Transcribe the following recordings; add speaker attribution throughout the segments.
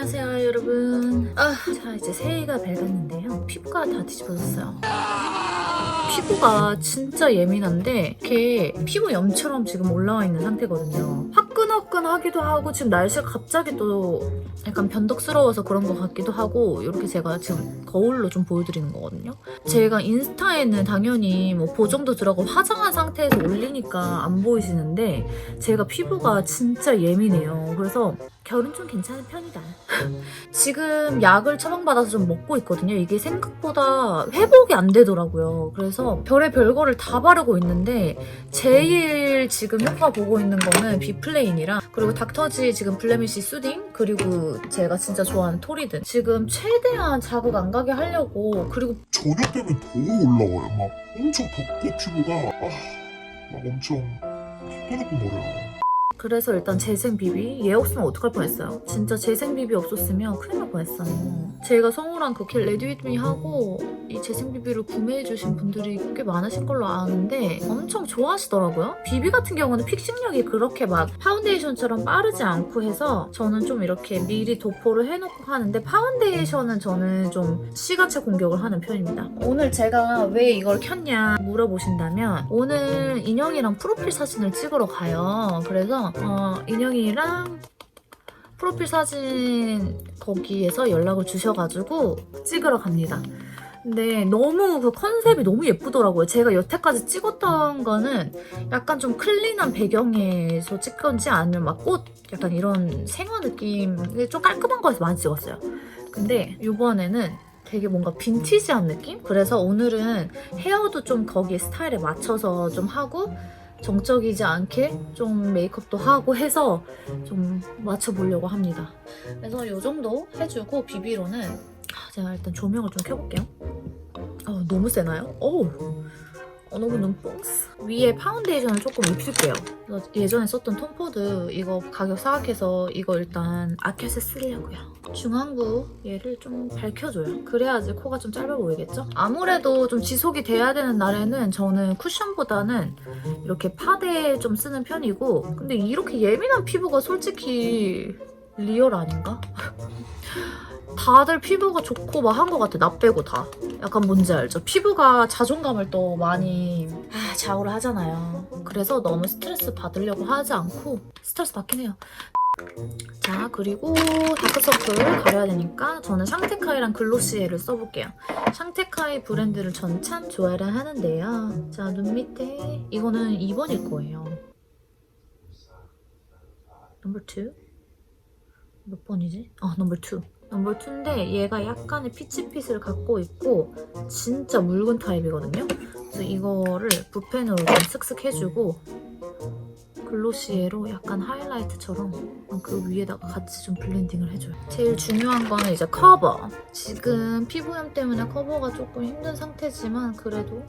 Speaker 1: 안녕하세요 여러분. 자 이제 새해가 밝았는데요. 피부가 다 뒤집어졌어요. 피부가 진짜 예민한데 이렇게 피부염처럼 지금 올라와 있는 상태거든요. 화끈화끈하기도 하고 지금 날씨가 갑자기 또 약간 변덕스러워서 그런 것 같기도 하고 이렇게 제가 지금 거울로 좀 보여드리는 거거든요. 제가 인스타에는 당연히 뭐 보정도 들어가고 화장한 상태에서 올리니까 안 보이시는데 제가 피부가 진짜 예민해요. 그래서 결은 좀 괜찮은 편이다. 지금 약을 처방받아서 좀 먹고 있거든요. 이게 생각보다 회복이 안 되더라고요. 그래서 별의별 거를 다 바르고 있는데 제일 지금 효과 보고 있는 거는 비플레인이랑 그리고 닥터지 지금 블레미시 수딩 그리고 제가 진짜 좋아하는 토리든 지금 최대한 자극 안 가게 하려고 그리고
Speaker 2: 저녁 되면 더 올라와요. 막 엄청 덥고 피부가 막 엄청 뽀득뽀득거려요.
Speaker 1: 그래서 일단 재생 비비 얘 없으면 어떡할 뻔했어요. 진짜 재생 비비 없었으면 큰일 날 뻔했어요. 제가 성우랑 그 레디 윗미 하고 이 재생 비비를 구매해주신 분들이 꽤 많으신 걸로 아는데 엄청 좋아하시더라고요. 비비 같은 경우는 픽싱력이 그렇게 막 파운데이션처럼 빠르지 않고 해서 저는 좀 이렇게 미리 도포를 해놓고 하는데 파운데이션은 저는 좀 시간차 공격을 하는 편입니다. 오늘 제가 왜 이걸 켰냐 물어보신다면 오늘 인형이랑 프로필 사진을 찍으러 가요. 그래서 인형이랑 프로필 사진 거기에서 연락을 주셔가지고 찍으러 갑니다. 근데 너무 그 컨셉이 너무 예쁘더라고요. 제가 여태까지 찍었던 거는 약간 좀 클린한 배경에서 찍건지 아니면 막 꽃 약간 이런 생화 느낌 좀 깔끔한 거에서 많이 찍었어요. 근데 이번에는 되게 뭔가 빈티지한 느낌? 그래서 오늘은 헤어도 좀 거기 스타일에 맞춰서 좀 하고 정적이지 않게 좀 메이크업도 하고 해서 좀 맞춰보려고 합니다. 그래서 이 정도 해주고 비비로는 제가 일단 조명을 좀 켜볼게요. 너무 세나요? 너무 눈뽕스. 위에 파운데이션을 조금 입힐게요. 예전에 썼던 톰포드 이거 가격 사각해서 이거 일단 아껴서 쓰려고요. 중앙부 얘를 좀 밝혀줘요. 그래야지 코가 좀 짧아 보이겠죠? 아무래도 좀 지속이 돼야 되는 날에는 저는 쿠션보다는 이렇게 파데 좀 쓰는 편이고 근데 이렇게 예민한 피부가 솔직히 리얼 아닌가? 다들 피부가 좋고 막 한 것 같아. 나 빼고 다. 약간 뭔지 알죠? 피부가 자존감을 또 많이 좌우를 하잖아요. 그래서 너무 스트레스 받으려고 하지 않고 스트레스 받긴 해요. 자 그리고 다크서클 가려야 되니까 저는 샹테카이랑 글로시에를 써볼게요. 샹테카이 브랜드를 전 참 좋아를 하는데요. 자 눈 밑에 이거는 2번일 거예요. 넘버 2? 몇 번이지? 넘버 2. 넘버 2인데 얘가 약간의 피치핏을 갖고 있고 진짜 묽은 타입이거든요. 그래서 이거를 붓펜으로 좀 슥슥 해주고 글로시에로 약간 하이라이트처럼 그 위에다가 같이 좀 블렌딩을 해줘요. 제일 중요한 거는 이제 커버. 지금 피부염 때문에 커버가 조금 힘든 상태지만 그래도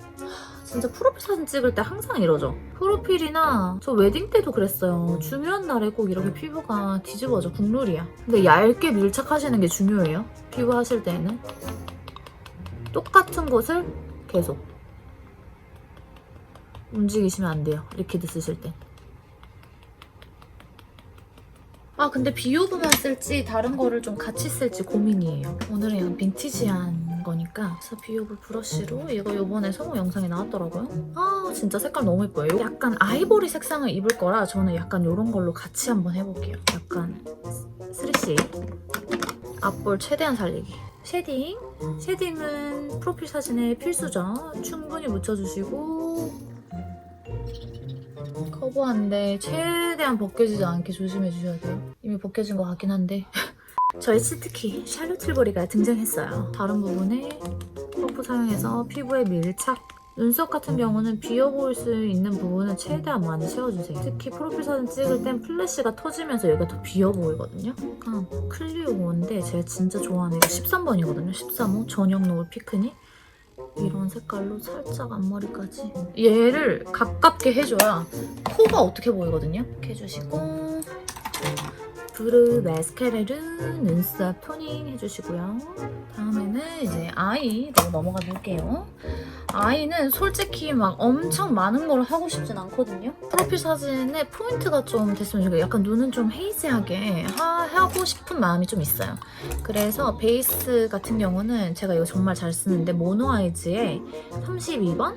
Speaker 1: 진짜 프로필 사진 찍을 때 항상 이러죠. 프로필이나 저 웨딩 때도 그랬어요. 중요한 날에 꼭 이렇게 피부가 뒤집어져. 국룰이야. 근데 얇게 밀착하시는 게 중요해요. 피부 하실 때는. 똑같은 곳을 계속 움직이시면 안 돼요. 리퀴드 쓰실 땐. 근데 비오브만 쓸지 다른 거를 좀 같이 쓸지 고민이에요. 오늘은 약간 빈티지한 거니까 그래서 비오브 브러쉬로 이거 요번에 성우 영상에 나왔더라고요. 진짜 색깔 너무 예뻐요. 약간 아이보리 색상을 입을 거라 저는 약간 이런 걸로 같이 한번 해볼게요. 약간 3C 앞볼 최대한 살리기. 쉐딩은 프로필 사진에 필수죠. 충분히 묻혀주시고 커버한데 최대한 벗겨지지 않게 조심해 주셔야 돼요. 이미 벗겨진 것 같긴 한데 저의 치트키 샬롯 tilbury가 등장했어요. 다른 부분에 퍼프 사용해서 피부에 밀착. 눈썹 같은 경우는 비어 보일 수 있는 부분은 최대한 많이 채워주세요. 특히 프로필 사진 찍을 땐 플래시가 터지면서 여기가 더 비어 보이거든요. 약간 클리오 온데 제가 진짜 좋아하는 이거 13번이거든요. 13호 전용 노을 피크닉. 이런 색깔로 살짝 앞머리까지 얘를 가깝게 해줘야 코가 어떻게 보이거든요. 이렇게 해주시고 브루 마스카라로 눈썹 토닝 해주시고요. 다음에는 이제 아이로 넘어가 볼게요. 아이는 솔직히 막 엄청 많은 걸 하고 싶진 않거든요. 프로필 사진에 포인트가 좀 됐으면 좋겠어요. 약간 눈은 좀 헤이지하게 하고 싶은 마음이 좀 있어요. 그래서 베이스 같은 경우는 제가 이거 정말 잘 쓰는데 모노아이즈의 32번?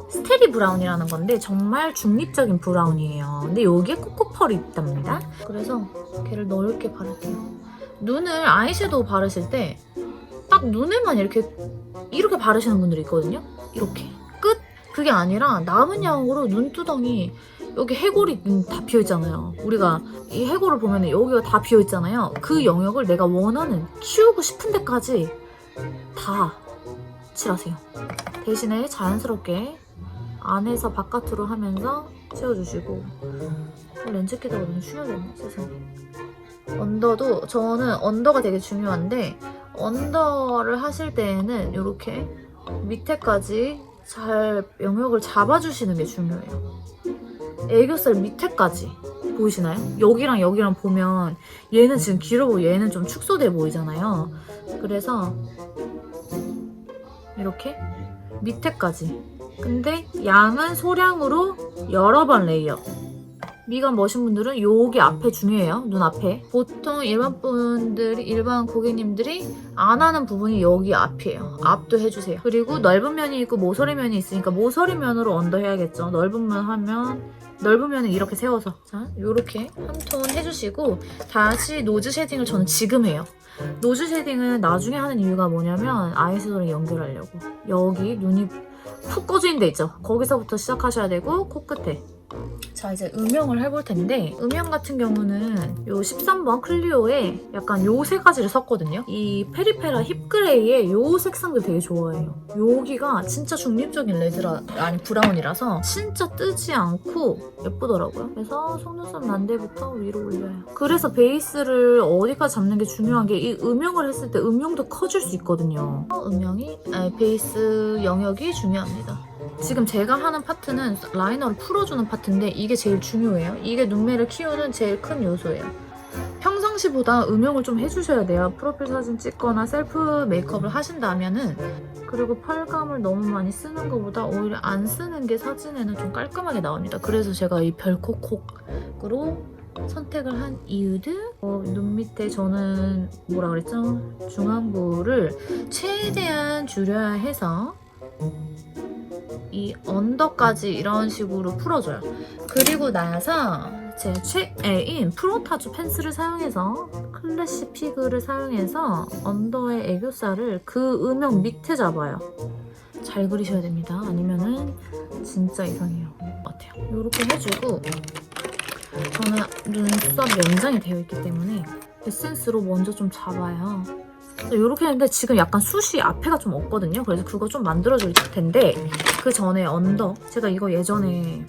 Speaker 1: 스테리 브라운이라는 건데 정말 중립적인 브라운이에요. 근데 여기에 코코펄이 있답니다. 그래서 걔를 넓게 바를게요. 눈을 아이섀도우 바르실 때 딱 눈에만 이렇게 바르시는 분들이 있거든요. 이렇게 끝! 그게 아니라 남은 양으로 눈두덩이 여기 해골이 다 비어있잖아요. 우리가 이 해골을 보면 여기가 다 비어있잖아요. 그 영역을 내가 원하는 키우고 싶은 데까지 다 칠하세요. 대신에 자연스럽게 안에서 바깥으로 하면서 채워주시고 렌즈 끼다가 너무 쉬어졌네 세상에. 언더도 저는 언더가 되게 중요한데 언더를 하실 때에는 이렇게 밑에까지 잘 영역을 잡아주시는 게 중요해요. 애교살 밑에까지 보이시나요? 여기랑 여기랑 보면 얘는 지금 길어 보이고 얘는 좀 축소돼 보이잖아요. 그래서 이렇게 밑에까지. 근데 양은 소량으로 여러 번 레이어. 미간 머신 분들은 여기 앞에 중요해요. 눈 앞에. 보통 일반 고객님들이 안 하는 부분이 여기 앞이에요. 앞도 해주세요. 그리고 넓은 면이 있고 모서리 면이 있으니까 모서리 면으로 언더 해야겠죠. 넓은 면 하면 넓은 면은 이렇게 세워서 자 요렇게 한 톤 해주시고 다시 노즈 쉐딩을 저는 지금 해요. 노즈 쉐딩은 나중에 하는 이유가 뭐냐면 아이섀도우랑 연결하려고. 여기 눈이 푹 꺼져 있는 데 있죠. 거기서부터 시작하셔야 되고 코끝에. 자 이제 음영을 해볼 텐데 음영 같은 경우는 요 13번 클리오에 약간 요 세 가지를 썼거든요. 이 페리페라 힙그레이의 요 색상들 되게 좋아해요. 여기가 진짜 중립적인 아니 브라운이라서 진짜 뜨지 않고 예쁘더라고요. 그래서 속눈썹 난데부터 위로 올려요. 그래서 베이스를 어디까지 잡는 게 중요한 게 이 음영을 했을 때 음영도 커질 수 있거든요. 베이스 영역이 중요합니다. 지금 제가 하는 파트는 라이너를 풀어주는 파트인데 이게 제일 중요해요. 이게 눈매를 키우는 제일 큰 요소예요. 평상시보다 음영을 좀 해주셔야 돼요. 프로필 사진 찍거나 셀프 메이크업을 하신다면은. 그리고 펄감을 너무 많이 쓰는 것보다 오히려 안 쓰는 게 사진에는 좀 깔끔하게 나옵니다. 그래서 제가 이 별코콕으로 선택을 한 이유도 눈 밑에 저는 뭐라 그랬죠? 중안부를 최대한 줄여야 해서 이 언더까지 이런 식으로 풀어줘요. 그리고 나서 제 최애인 프로타주 펜슬을 사용해서 클래시 피그를 사용해서 언더의 애교살을 그 음영 밑에 잡아요. 잘 그리셔야 됩니다. 아니면은 진짜 이상해요. 같아요. 이렇게 해주고 저는 눈썹 연장이 되어 있기 때문에 에센스로 먼저 좀 잡아요. 이렇게 했는데 지금 약간 숱이 앞에가 좀 없거든요. 그래서 그거 좀 만들어줄 텐데 그 전에 언더 제가 이거 예전에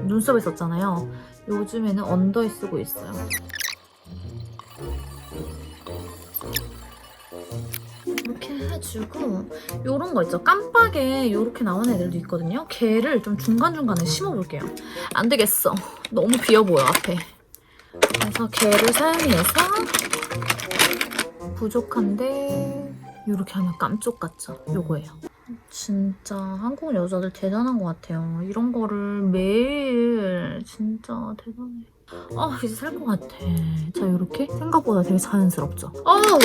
Speaker 1: 눈썹에 썼잖아요. 요즘에는 언더에 쓰고 있어요. 이렇게 해주고 요런 거 있죠. 깜빡에 이렇게 나오는 애들도 있거든요. 걔를 좀 중간중간에 심어볼게요. 안 되겠어. 너무 비어 보여 앞에. 그래서 걔를 사용해서 부족한데 이렇게 하면 깜쪽 같죠? 요거예요. 진짜 한국 여자들 대단한 것 같아요. 이런 거를 매일 진짜 대단해. 이제 살 것 같아. 자, 이렇게 생각보다 되게 자연스럽죠?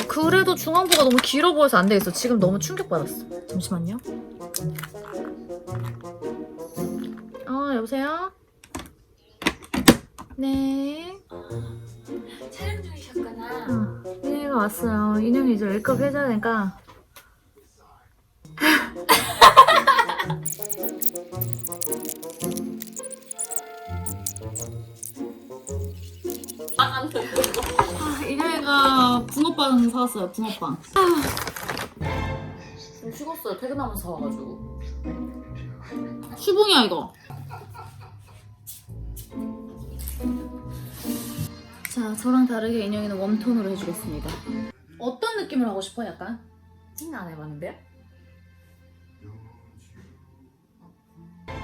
Speaker 1: 그래도 중안부가 너무 길어 보여서 안 되겠어. 지금 너무 충격받았어. 잠시만요. 여보세요? 네.
Speaker 3: 촬영 중이셨구나.
Speaker 1: 인형이가 왔어요. 인형이 이제 메이크업 해줘야 되니까. 인형이가 붕어빵 사왔어요. 붕어빵. 좀 식었어요. 퇴근하면서 사와가지고. 슈붕이야 이거. 자, 저랑 다르게 인형이는 웜톤으로 해주겠습니다. 어떤 느낌을 하고 싶어? 약간? 생각 안 해봤는데요?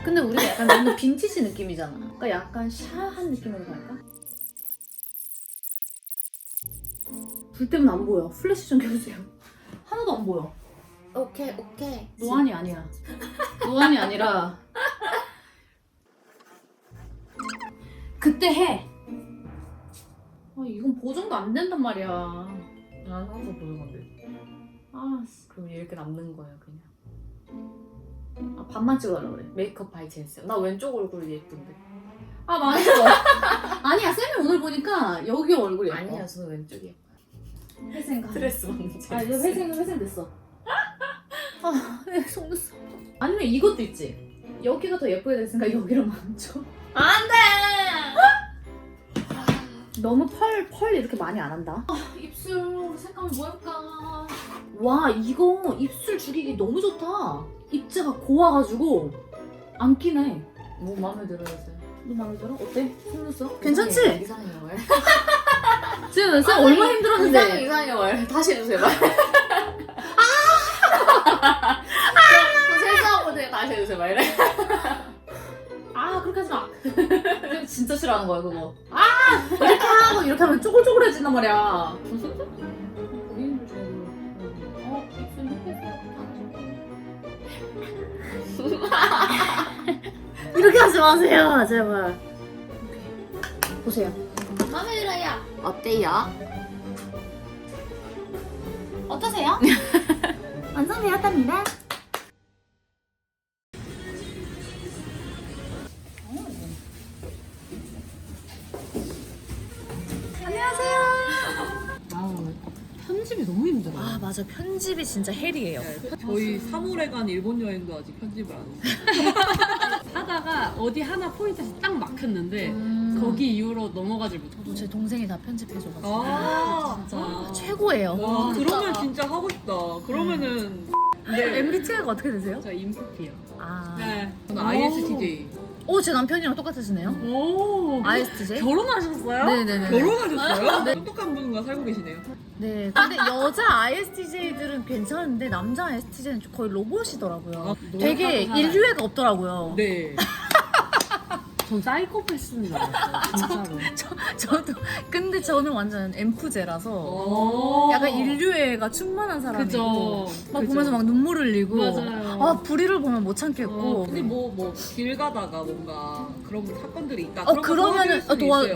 Speaker 1: 근데 우리가 약간 너무 빈티지 느낌이잖아. 그러니까 약간 샤한 느낌으로 갈까? 불 때문에 안 보여. 플래시 좀 켜주세요. 하나도 안 보여.
Speaker 3: 오케이.
Speaker 1: 노안이 아니야.
Speaker 4: 노안이 아니라 그때 해. 이건 보정도 안 된단 말이야.
Speaker 1: 난 항상 보는 건데. 그럼 이렇게 남는 거야 그냥.
Speaker 4: 반만 찍어달라 그래.
Speaker 1: 메이크업 바이 젠스. 나 왼쪽 얼굴이 예쁜데.
Speaker 4: 망했어. 아니야, 쌤이 오늘 보니까 여기 얼굴이 예뻐.
Speaker 1: 아니야, 저는 왼쪽이 예뻐요.
Speaker 4: 회생 가.
Speaker 1: 스트레스 받는 젠스.
Speaker 4: 이제 회생 됐어.
Speaker 1: 속눈썹.
Speaker 4: 아니면 이것도 있지. 여기가 더 예쁘게 됐으니까 여기로 만져.
Speaker 1: 안 돼!
Speaker 4: 너무 펄 이렇게 많이 안 한다. 입술 색감을 뭐 할까? 와, 이거 입술 죽이기 너무 좋다. 입자가 고와가지고 안 끼네.
Speaker 1: 뭐 마음에 들어요?
Speaker 4: 너 마음에 들어? 어때? 속눈썹? 괜찮지?
Speaker 1: 이상해요 월.
Speaker 4: 지금 쌤 얼마나 힘들었는데.
Speaker 1: 이상해요 월. 다시 해주세요 말. 세수하고 그냥 다시 해주세요 말. 이래.
Speaker 4: 그렇게 하지 마. 진짜 싫어하는 거야 그거. 이렇게 하고 이렇게 하면 쪼글쪼글해진단 말이야. 고객님들 중에 입술 힙했어요. 이렇게 하지 마세요 제발. 보세요. 마음에 들어요.
Speaker 1: 어때요?
Speaker 4: 어떠세요? 완성되었답니다. 편집이 너무 힘들어.
Speaker 1: 맞아. 편집이 진짜 헬이에요.
Speaker 5: 저희 3월에 간 일본 여행도 아직 편집을 안 했어요. 하다가 어디 하나 포인트에서 딱 막혔는데 거기 이후로 넘어가질 못하고.
Speaker 1: 제 동생이 다 편집해줘가지고.
Speaker 5: 진짜.
Speaker 1: 최고예요.
Speaker 5: 와, 그러면 진짜 하고 싶다. 그러면은 네.
Speaker 1: MBTI가 어떻게 되세요?
Speaker 5: 저 인프피요.
Speaker 1: 네.
Speaker 5: 저는 ISTJ.
Speaker 1: 제 남편이랑 똑같으시네요.
Speaker 5: 오.
Speaker 1: ISTJ?
Speaker 5: 결혼하셨어요?
Speaker 1: 네네네.
Speaker 5: 결혼하셨어요? 똑똑한 분과 살고 계시네요.
Speaker 1: 네. 근데 여자 ISTJ들은 괜찮은데 남자 ISTJ는 거의 로봇이더라고요. 되게 인류애가 없더라고요.
Speaker 5: 네.
Speaker 4: 전 사이코패스인 줄 알았어요. 진짜로.
Speaker 1: 저도. 근데 저는 완전 엠프제라서
Speaker 5: 오.
Speaker 1: 약간 인류애가 충만한 사람이고
Speaker 5: 그죠.
Speaker 1: 막
Speaker 5: 그죠.
Speaker 1: 보면서 막 눈물 흘리고
Speaker 5: 맞아요.
Speaker 1: 불의를 보면 못 참겠고.
Speaker 5: 근데 뭐 길 가다가 뭔가 그런 사건들이 있다.
Speaker 1: 그러면은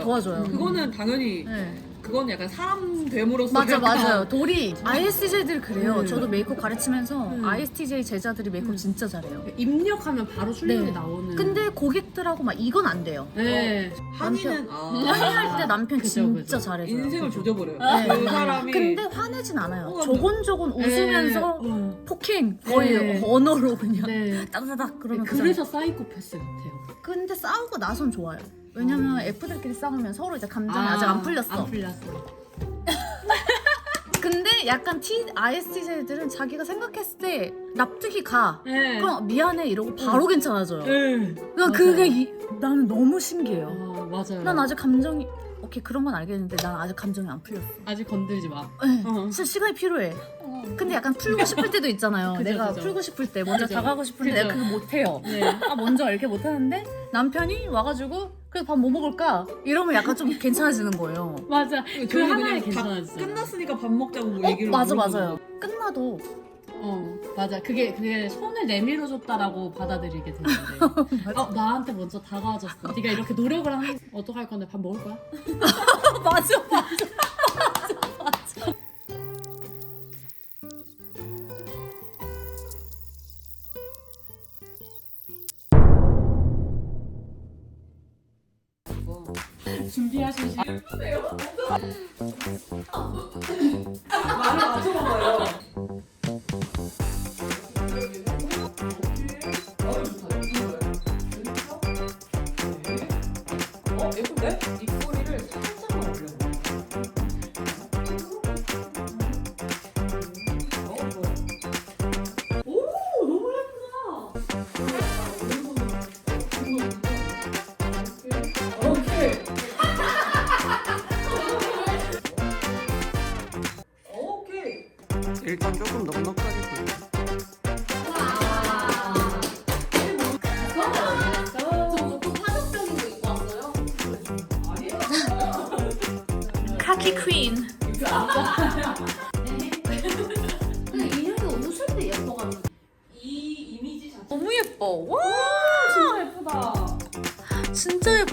Speaker 1: 도와줘요.
Speaker 5: 그거는 당연히
Speaker 1: 네.
Speaker 5: 그건 약간 사람 됨으로써
Speaker 1: 맞아요. 돌이 ISTJ들 그래요.
Speaker 5: 네.
Speaker 1: 저도 메이크업 가르치면서 ISTJ 제자들이 메이크업 진짜 잘해요.
Speaker 4: 입력하면 바로 출력이
Speaker 1: 네.
Speaker 4: 나오는.
Speaker 1: 근데 고객들하고 막 이건 안 돼요.
Speaker 4: 네.
Speaker 5: 한이는
Speaker 1: 화내할 때 남편
Speaker 4: 그죠,
Speaker 1: 진짜
Speaker 4: 그죠.
Speaker 1: 잘해줘요.
Speaker 5: 인생을 조져버려요.
Speaker 1: 네.
Speaker 5: 그 사람이
Speaker 1: 근데 화내진 않아요.
Speaker 5: 어,
Speaker 1: 조곤조곤 웃으면서 폭행 거의
Speaker 4: 네.
Speaker 1: 언어로 그냥
Speaker 4: 네.
Speaker 1: 따다다닥 그러면
Speaker 4: 그래서 사이코패스 같아요.
Speaker 1: 근데 싸우고 나선 좋아요. 왜냐면 F들끼리 싸우면 서로 이제 감정이 아직 안 풀렸어.
Speaker 4: 안 풀렸어.
Speaker 1: 근데 약간 ISTJ들은 자기가 생각했을 때 납득이 가.
Speaker 4: 네.
Speaker 1: 그럼 미안해 이러고 바로 괜찮아져요.
Speaker 4: 네.
Speaker 1: 그러니까 그게 나는 너무 신기해요.
Speaker 4: 맞아요.
Speaker 1: 난 아직 감정이 오케이 그런 건 알겠는데 난 아직 감정이 안 풀렸어.
Speaker 4: 아직 건들지 마.
Speaker 1: 네,
Speaker 4: 어.
Speaker 1: 진짜 시간이 필요해. 근데 약간 풀고 싶을 때도 있잖아요.
Speaker 4: 그죠,
Speaker 1: 내가
Speaker 4: 그죠.
Speaker 1: 풀고 싶을 때 먼저
Speaker 4: 그죠.
Speaker 1: 다가가고 싶은데
Speaker 4: 그죠.
Speaker 1: 내가 그거 못해요.
Speaker 4: 네.
Speaker 1: 먼저 이렇게 못하는데 남편이 와가지고 그래서 밥 뭐 먹을까? 이러면 약간 좀 괜찮아지는 거예요.
Speaker 4: 맞아. 그 하나에
Speaker 5: 다
Speaker 4: 괜찮아졌어.
Speaker 5: 끝났으니까 밥 먹자고 뭐 얘기를
Speaker 1: 맞아
Speaker 5: 물어보고.
Speaker 1: 맞아요. 끝나도
Speaker 4: 맞아. 그게 손을 내밀어 줬다라고 받아들이게 되는데. 나한테 먼저 다가와줬어. 네가 이렇게 노력을 하면 어떡할 건데 밥 먹을 거야?
Speaker 1: 맞아.
Speaker 4: 준비하신 시간.
Speaker 5: 말을 맞춰봐봐요. 예쁜데? 입꼬리를 살짝만 올려봐. 좋아요. 오, 너무 예쁘다. 오케이. 오케이.
Speaker 6: 일단 조금 넉넉하게 보여.
Speaker 1: 카키 퀸.
Speaker 4: 근데 인형이 웃을 때 예뻐가지고.
Speaker 5: 이 이미지 자체
Speaker 1: 너무 예뻐.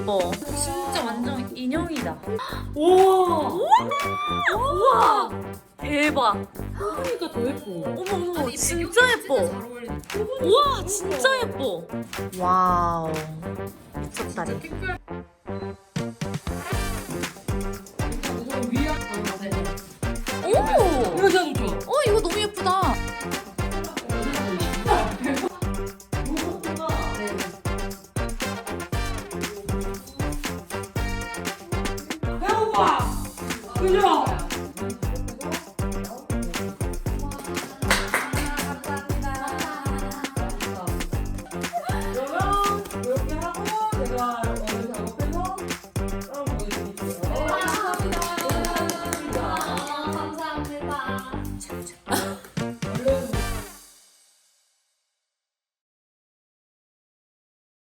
Speaker 1: 예뻐. 진짜 완전 인형이다. 우와. 우와. 대박.
Speaker 5: 그러니까 더 예뻐.
Speaker 1: 어머 어머 진짜 예뻐. 우와 진짜 예뻐. 와우. 미쳤다리. 오.
Speaker 5: 이거 진짜 좋죠?
Speaker 1: 이거 너무 예쁘다.
Speaker 5: 배고파. 그죠?